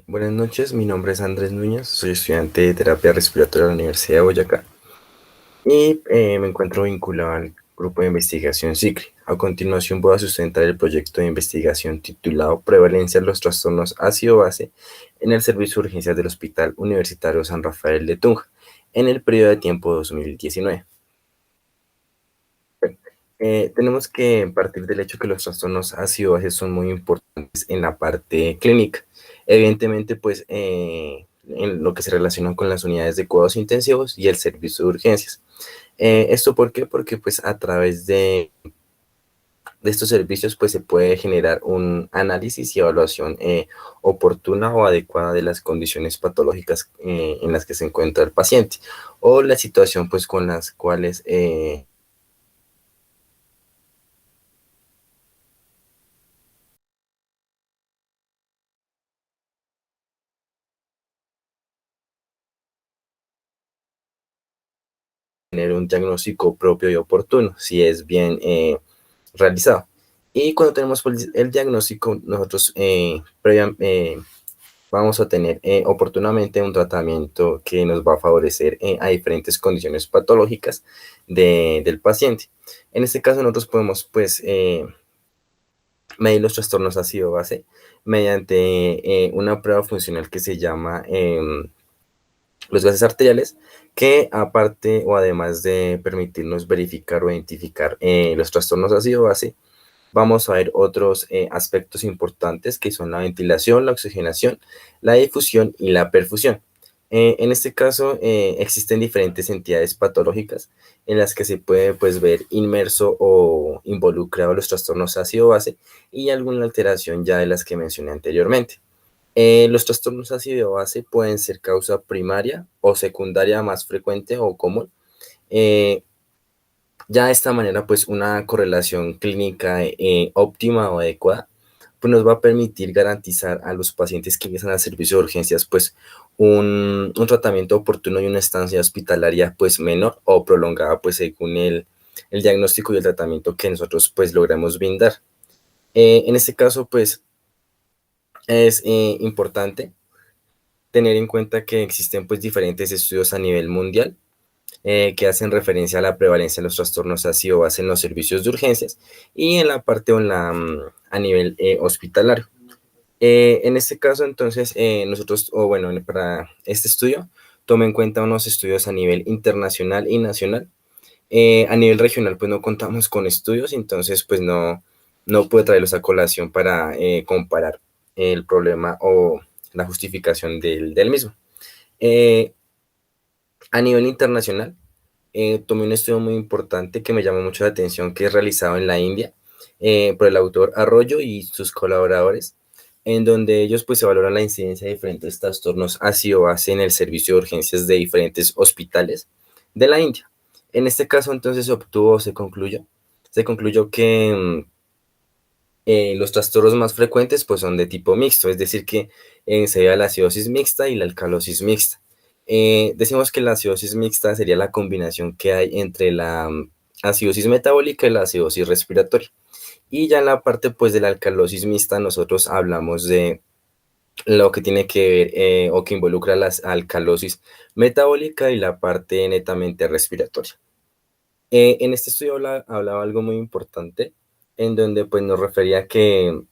Buenas noches, mi nombre es Andrés Núñez, soy estudiante de terapia respiratoria de la Universidad de Boyacá y me encuentro vinculado al grupo de investigación CICRI. A continuación voy a sustentar el proyecto de investigación titulado Prevalencia de los trastornos ácido-base en el servicio de urgencias del Hospital Universitario San Rafael de Tunja en el periodo de tiempo 2019. Tenemos que partir del hecho que los trastornos ácido-base son muy importantes en la parte clínica. Evidentemente, pues, en lo que se relaciona con las unidades de cuidados intensivos y el servicio de urgencias. ¿Esto por qué? Porque, pues, a través de estos servicios, pues, se puede generar un análisis y evaluación oportuna o adecuada de las condiciones patológicas en las que se encuentra el paciente o la situación, pues, con las cuales tener un diagnóstico propio y oportuno, si es bien realizado. Y cuando tenemos pues, el diagnóstico, nosotros vamos a tener oportunamente un tratamiento que nos va a favorecer a diferentes condiciones patológicas del paciente. En este caso, nosotros podemos pues medir los trastornos ácido-base mediante una prueba funcional que se llama los gases arteriales, que aparte o además de permitirnos verificar o identificar los trastornos ácido-base, vamos a ver otros aspectos importantes que son la ventilación, la oxigenación, la difusión y la perfusión. En este caso, existen diferentes entidades patológicas en las que se puede pues, ver inmerso o involucrado los trastornos ácido-base y alguna alteración ya de las que mencioné anteriormente. Los trastornos ácido-base pueden ser causa primaria o secundaria más frecuente o común. Eh, ya de esta manera, pues una correlación clínica óptima o adecuada, pues nos va a permitir garantizar a los pacientes que ingresan al servicio de urgencias, pues un tratamiento oportuno y una estancia hospitalaria, pues menor o prolongada, pues según el diagnóstico y el tratamiento que nosotros, pues logramos brindar. En este caso, pues es importante tener en cuenta que existen pues diferentes estudios a nivel mundial que hacen referencia a la prevalencia de los trastornos ácido-base en los servicios de urgencias y en la parte a nivel hospitalario. En este caso, entonces, nosotros, o bueno, para este estudio, tome en cuenta unos estudios a nivel internacional y nacional. A nivel regional, pues no contamos con estudios, entonces, pues no puedo traerlos a colación para comparar el problema o la justificación del mismo. Eh, a nivel internacional, tomé un estudio muy importante que me llamó mucho la atención, que es realizado en la India por el autor Arroyo y sus colaboradores, en donde ellos pues se valoran la incidencia de diferentes trastornos ácido-base en el servicio de urgencias de diferentes hospitales de la India. En este caso entonces se concluyó que los trastornos más frecuentes pues son de tipo mixto, es decir que se ve la acidosis mixta y la alcalosis mixta. Decimos que la acidosis mixta sería la combinación que hay entre la acidosis metabólica y la acidosis respiratoria. Y ya en la parte pues de la alcalosis mixta nosotros hablamos de lo que tiene que ver o que involucra la alcalosis metabólica y la parte netamente respiratoria. En este estudio hablaba algo muy importante en donde pues nos refería a que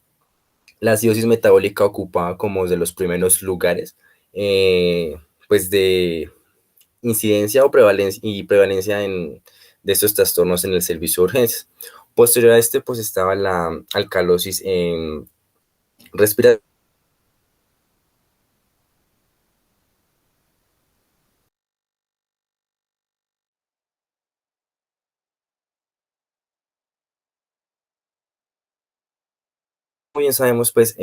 la acidosis metabólica ocupaba como de los primeros lugares eh, pues de incidencia o prevalencia de estos trastornos en el servicio de urgencias. Posterior a este, pues estaba la alcalosis respiratoria. Como bien sabemos, pues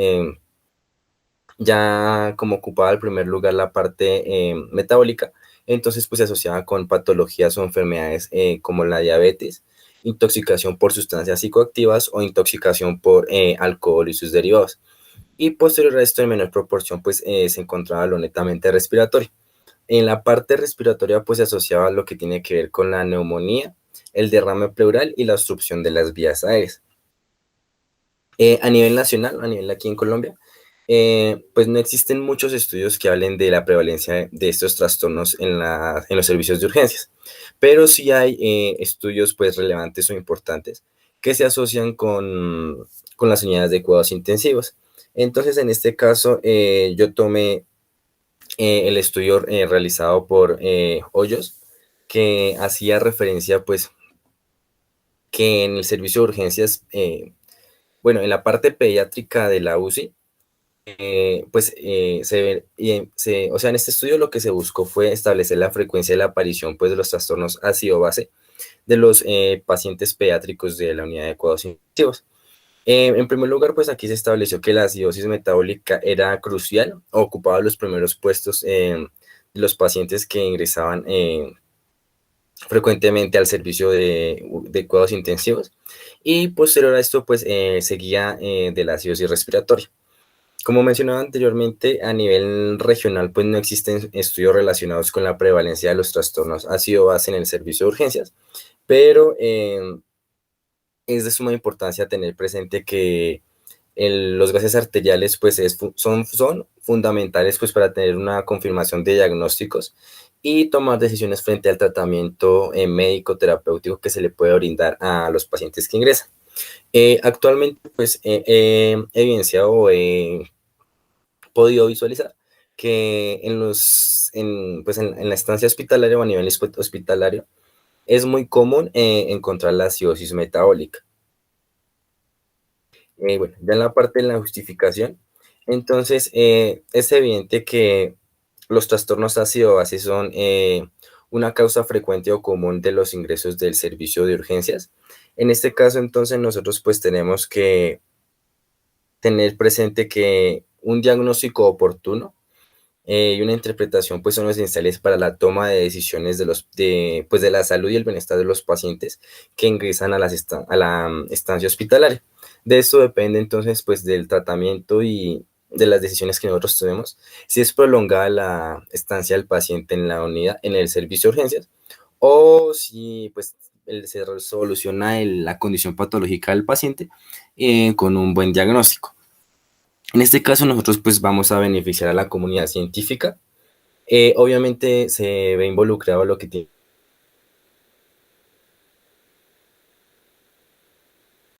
ya como ocupaba el primer lugar la parte metabólica, entonces pues se asociaba con patologías o enfermedades como la diabetes, intoxicación por sustancias psicoactivas o intoxicación por alcohol y sus derivados. Y posterior a esto, en menor proporción, pues se encontraba lo netamente respiratorio. En la parte respiratoria, pues se asociaba lo que tiene que ver con la neumonía, el derrame pleural y la obstrucción de las vías aéreas. A nivel nacional, a nivel aquí en Colombia, Pues no existen muchos estudios que hablen de la prevalencia de estos trastornos en los servicios de urgencias, pero sí hay estudios pues relevantes o importantes que se asocian con las unidades de cuidados intensivos. Entonces, en este caso, yo tomé el estudio realizado por Hoyos, que hacía referencia pues que en el servicio de urgencias, bueno, en la parte pediátrica de la UCI, o sea, en este estudio lo que se buscó fue establecer la frecuencia de la aparición pues, de los trastornos ácido-base de los pacientes pediátricos de la unidad de cuidados intensivos. En primer lugar, pues aquí se estableció que la acidosis metabólica era crucial, ocupaba los primeros puestos de los pacientes que ingresaban frecuentemente al servicio de cuidados intensivos, y posterior a esto, pues seguía de la acidosis respiratoria. Como mencionaba anteriormente, a nivel regional, pues no existen estudios relacionados con la prevalencia de los trastornos ácido-base en el servicio de urgencias, pero es de suma importancia tener presente que los gases arteriales pues son fundamentales pues para tener una confirmación de diagnósticos y tomar decisiones frente al tratamiento médico terapéutico que se le puede brindar a los pacientes que ingresan. Actualmente pues he evidenciado o he podido visualizar que en la estancia hospitalaria o a nivel hospitalario es muy común encontrar la acidosis metabólica. Bueno, ya en la parte de la justificación, entonces es evidente que los trastornos ácido-base son una causa frecuente o común de los ingresos del servicio de urgencias. En este caso, entonces, nosotros pues tenemos que tener presente que un diagnóstico oportuno y una interpretación pues son esenciales para la toma de decisiones pues, de la salud y el bienestar de los pacientes que ingresan a la estancia hospitalaria. De eso depende entonces pues del tratamiento y de las decisiones que nosotros tomemos, si es prolongada la estancia del paciente en la unidad, en el servicio de urgencias, o si pues se soluciona la condición patológica del paciente con un buen diagnóstico. En este caso nosotros pues vamos a beneficiar a la comunidad científica. Obviamente se ve involucrado lo que tiene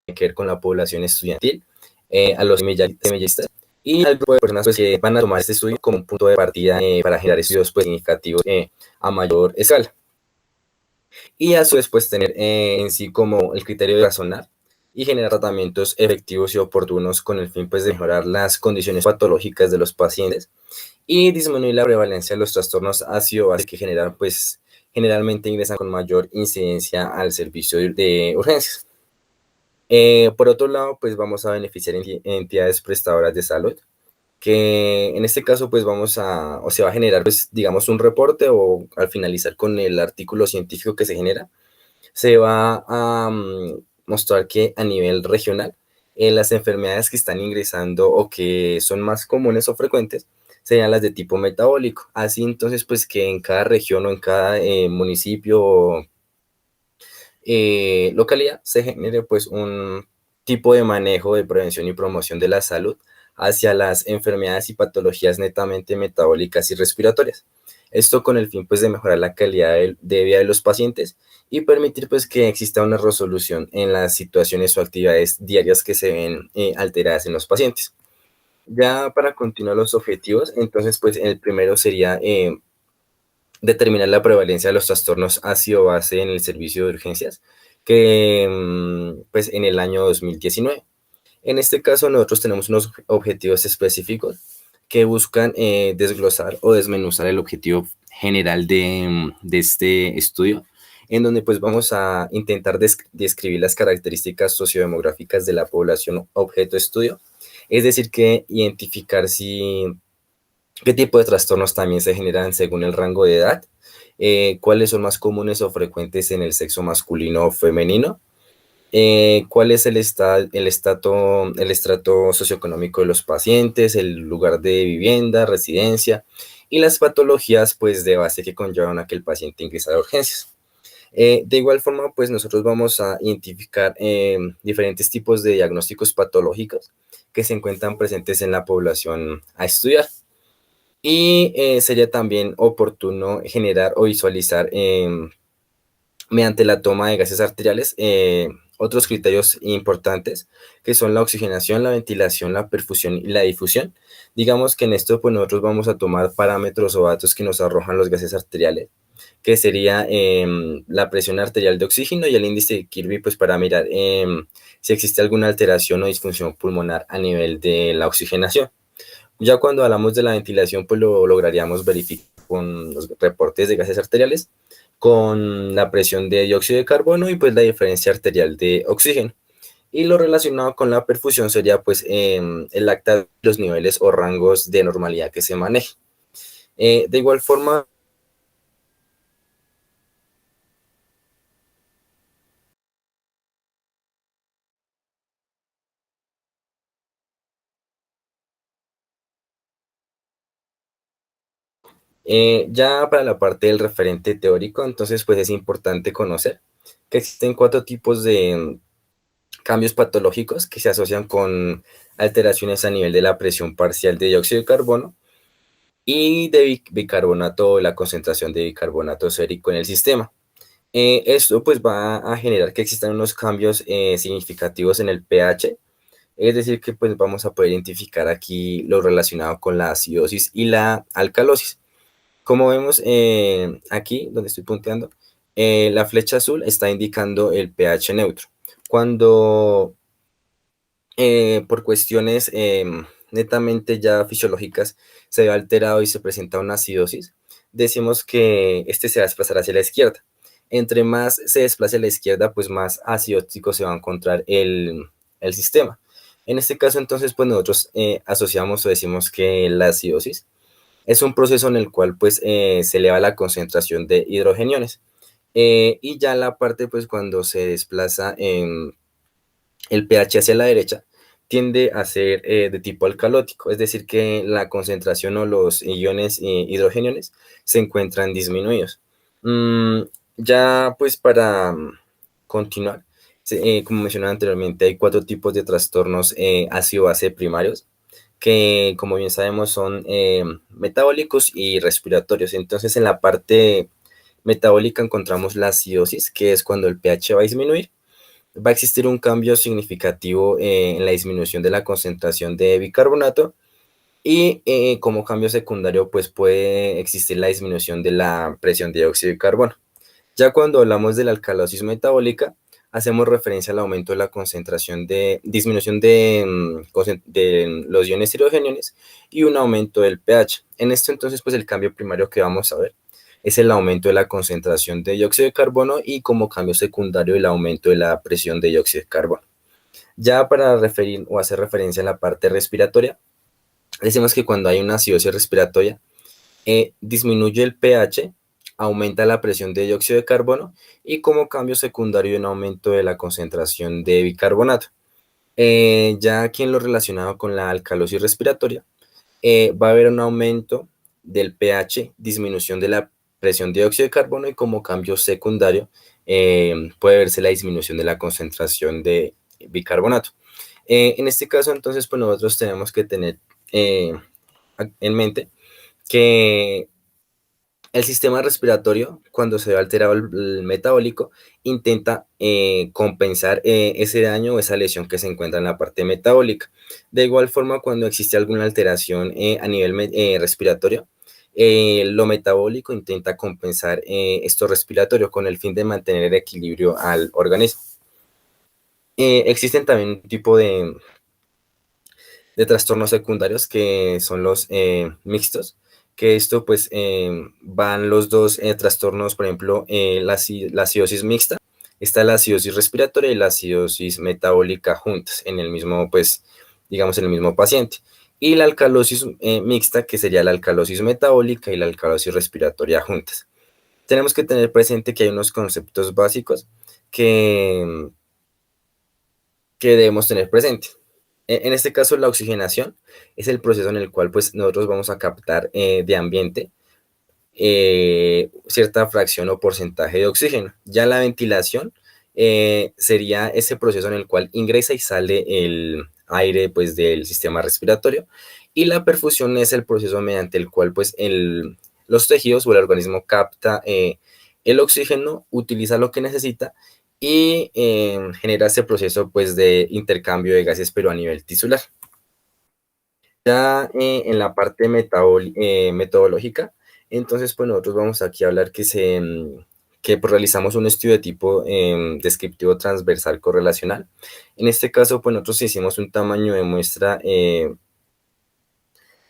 que ver con la población estudiantil, a los semellistas y al grupo de personas pues, que van a tomar este estudio como un punto de partida para generar estudios pues, significativos a mayor escala. Y a su vez pues tener en sí como el criterio de razonar y generar tratamientos efectivos y oportunos con el fin pues de mejorar las condiciones patológicas de los pacientes y disminuir la prevalencia de los trastornos ácido-base que pues generalmente ingresan con mayor incidencia al servicio de urgencias. Por otro lado, pues vamos a beneficiar entidades prestadoras de salud, que en este caso pues o se va a generar pues digamos un reporte o al finalizar con el artículo científico que se genera, se va a mostrar que a nivel regional las enfermedades que están ingresando o que son más comunes o frecuentes serían las de tipo metabólico. Así entonces pues que en cada región o en cada municipio o localidad se genere pues un tipo de manejo de prevención y promoción de la salud hacia las enfermedades y patologías netamente metabólicas y respiratorias. Esto con el fin pues de mejorar la calidad de vida de los pacientes y permitir pues que exista una resolución en las situaciones o actividades diarias que se ven alteradas en los pacientes. Ya para continuar los objetivos, entonces pues el primero sería determinar la prevalencia de los trastornos ácido-base en el servicio de urgencias, que pues en el año 2019. En este caso nosotros tenemos unos objetivos específicos que buscan desglosar o desmenuzar el objetivo general de este estudio, en donde pues vamos a intentar describir las características sociodemográficas de la población objeto de estudio, es decir, que identificar qué tipo de trastornos también se generan según el rango de edad, cuáles son más comunes o frecuentes en el sexo masculino o femenino, cuál es el estrato socioeconómico de los pacientes, el lugar de vivienda, residencia y las patologías pues de base que conllevan a que el paciente ingrese a urgencias. De igual forma, pues nosotros vamos a identificar diferentes tipos de diagnósticos patológicos que se encuentran presentes en la población a estudiar. Y sería también oportuno generar o visualizar mediante la toma de gases arteriales otros criterios importantes que son la oxigenación, la ventilación, la perfusión y la difusión. Digamos que en esto pues nosotros vamos a tomar parámetros o datos que nos arrojan los gases arteriales, que sería la presión arterial de oxígeno y el índice de Kirby pues para mirar si existe alguna alteración o disfunción pulmonar a nivel de la oxigenación. Ya cuando hablamos de la ventilación, pues lo lograríamos verificar con los reportes de gases arteriales, con la presión de dióxido de carbono y pues la diferencia arterial de oxígeno. Y lo relacionado con la perfusión sería pues el acta de los niveles o rangos de normalidad que se maneje. De igual forma, ya para la parte del referente teórico, entonces pues es importante conocer que existen cuatro tipos de cambios patológicos que se asocian con alteraciones a nivel de la presión parcial de dióxido de carbono y de bicarbonato, la concentración de bicarbonato sérico en el sistema. Esto pues va a generar que existan unos cambios significativos en el pH, es decir, que pues vamos a poder identificar aquí lo relacionado con la acidosis y la alcalosis. Como vemos aquí, donde estoy punteando, la flecha azul está indicando el pH neutro. Cuando por cuestiones netamente ya fisiológicas se ve alterado y se presenta una acidosis, decimos que este se va a desplazar hacia la izquierda. Entre más se desplace a la izquierda, pues más acidótico se va a encontrar el sistema. En este caso, entonces, pues nosotros asociamos o decimos que la acidosis es un proceso en el cual pues se eleva la concentración de hidrogeniones. Y ya la parte, pues cuando se desplaza el pH hacia la derecha, tiende a ser de tipo alcalótico, es decir, que la concentración o los iones hidrogeniones se encuentran disminuidos. Mm, ya pues para continuar, como mencionaba anteriormente, hay cuatro tipos de trastornos ácido-base primarios que como bien sabemos son metabólicos y respiratorios. Entonces en la parte metabólica encontramos la acidosis, que es cuando el pH va a disminuir, va a existir un cambio significativo en la disminución de la concentración de bicarbonato y como cambio secundario pues puede existir la disminución de la presión de dióxido de carbono. Ya cuando hablamos de la alcalosis metabólica, hacemos referencia al aumento de la concentración de disminución de los iones hidrogeniones y un aumento del pH. En esto entonces pues el cambio primario que vamos a ver es el aumento de la concentración de dióxido de carbono y como cambio secundario el aumento de la presión de dióxido de carbono. Ya para referir o hacer referencia a la parte respiratoria, decimos que cuando hay una acidosis respiratoria, disminuye el pH, aumenta la presión de dióxido de carbono y como cambio secundario un aumento de la concentración de bicarbonato. Ya aquí en lo relacionado con la alcalosis respiratoria, va a haber un aumento del pH, disminución de la presión de dióxido de carbono y como cambio secundario puede verse la disminución de la concentración de bicarbonato. En este caso, entonces, pues nosotros tenemos que tener en mente que el sistema respiratorio, cuando se ve alterado el metabólico, intenta compensar ese daño o esa lesión que se encuentra en la parte metabólica. De igual forma, cuando existe alguna alteración a nivel respiratorio, lo metabólico intenta compensar esto respiratorio con el fin de mantener el equilibrio al organismo. Existen también un tipo de trastornos secundarios que son los mixtos, que esto pues van los dos trastornos, por ejemplo, la acidosis mixta, está la acidosis respiratoria y la acidosis metabólica juntas en el mismo, pues, digamos, en el mismo paciente. Y la alcalosis mixta, que sería la alcalosis metabólica y la alcalosis respiratoria juntas. Tenemos que tener presente que hay unos conceptos básicos que, que debemos tener presentes. En este caso, la oxigenación es el proceso en el cual pues, nosotros vamos a captar de ambiente cierta fracción o porcentaje de oxígeno. Ya la ventilación sería ese proceso en el cual ingresa y sale el aire pues, del sistema respiratorio, y la perfusión es el proceso mediante el cual pues, los tejidos o el organismo capta el oxígeno, utiliza lo que necesita y genera ese proceso pues, de intercambio de gases, pero a nivel tisular. Ya en la parte metodológica, entonces pues nosotros vamos aquí a hablar que pues, realizamos un estudio de tipo descriptivo transversal correlacional. En este caso, pues nosotros hicimos un tamaño de muestra de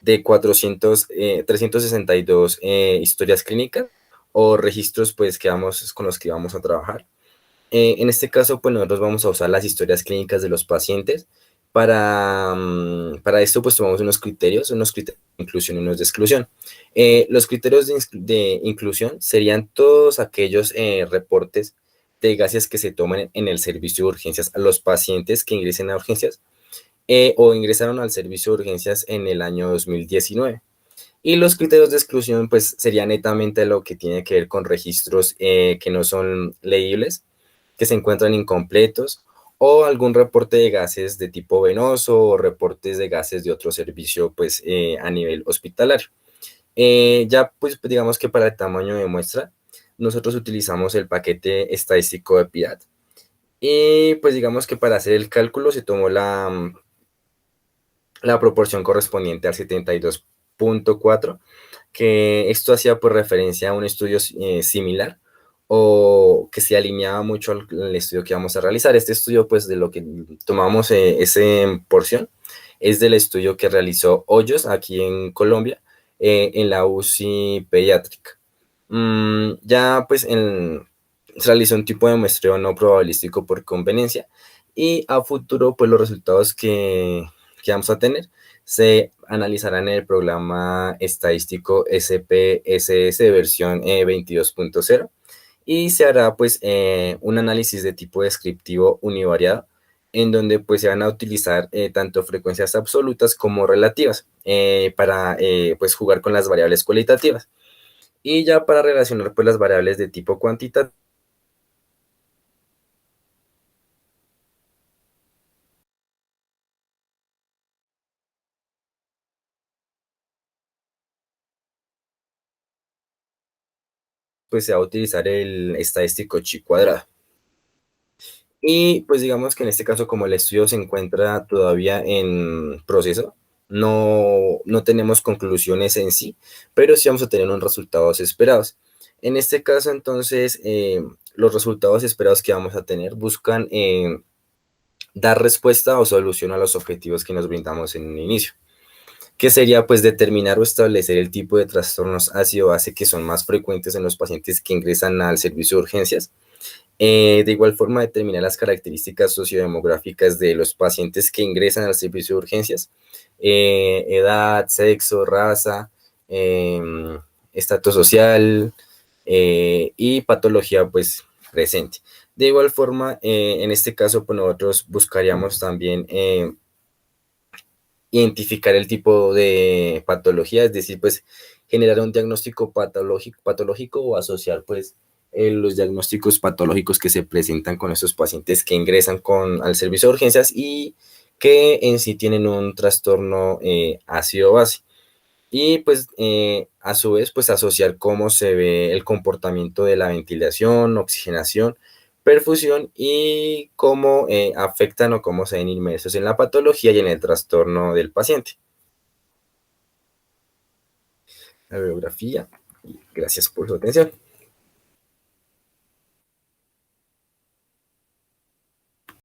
362 historias clínicas o registros pues, con los que vamos a trabajar. En este caso, pues nosotros vamos a usar las historias clínicas de los pacientes. Para esto, pues tomamos unos criterios de inclusión y unos de exclusión. Los criterios de inclusión serían todos aquellos reportes de gases que se toman en el servicio de urgencias a los pacientes que ingresen a urgencias o ingresaron al servicio de urgencias en el año 2019. Y los criterios de exclusión, pues, serían netamente lo que tiene que ver con registros que no son leíbles, que se encuentran incompletos, o algún reporte de gases de tipo venoso o reportes de gases de otro servicio, pues, a nivel hospitalario. Ya, pues, digamos que para el tamaño de muestra, nosotros utilizamos el paquete estadístico de PIRAT. Y, pues, digamos que para hacer el cálculo se tomó la proporción correspondiente al 72.4, que esto hacía por referencia a un estudio similar o que se alineaba mucho al estudio que vamos a realizar. Este estudio, pues de lo que tomamos esa porción, es del estudio que realizó Hoyos aquí en Colombia, en la UCI pediátrica. Ya pues se realizó un tipo de muestreo no probabilístico por conveniencia, y a futuro pues los resultados que vamos a tener se analizarán en el programa estadístico SPSS versión 22.0, y se hará pues un análisis de tipo descriptivo univariado en donde pues se van a utilizar tanto frecuencias absolutas como relativas para pues jugar con las variables cualitativas, y ya para relacionar pues las variables de tipo cuantitativo pues se va a utilizar el estadístico chi cuadrado. Y pues digamos que en este caso, como el estudio se encuentra todavía en proceso, no tenemos conclusiones en sí, pero sí vamos a tener unos resultados esperados. En este caso, entonces, los resultados esperados que vamos a tener buscan dar respuesta o solución a los objetivos que nos brindamos en un inicio, que sería pues determinar o establecer el tipo de trastornos ácido-base que son más frecuentes en los pacientes que ingresan al servicio de urgencias. De igual forma, determinar las características sociodemográficas de los pacientes que ingresan al servicio de urgencias, edad, sexo, raza, estatus social y patología pues presente. De igual forma, en este caso, pues nosotros buscaríamos también identificar el tipo de patología, es decir, pues generar un diagnóstico patológico o asociar pues los diagnósticos patológicos que se presentan con estos pacientes que ingresan al servicio de urgencias y que en sí tienen un trastorno ácido-base. Y pues a su vez pues asociar cómo se ve el comportamiento de la ventilación, oxigenación, perfusión y cómo afectan o cómo se ven inmersos en la patología y en el trastorno del paciente. La bibliografía. Gracias por su atención.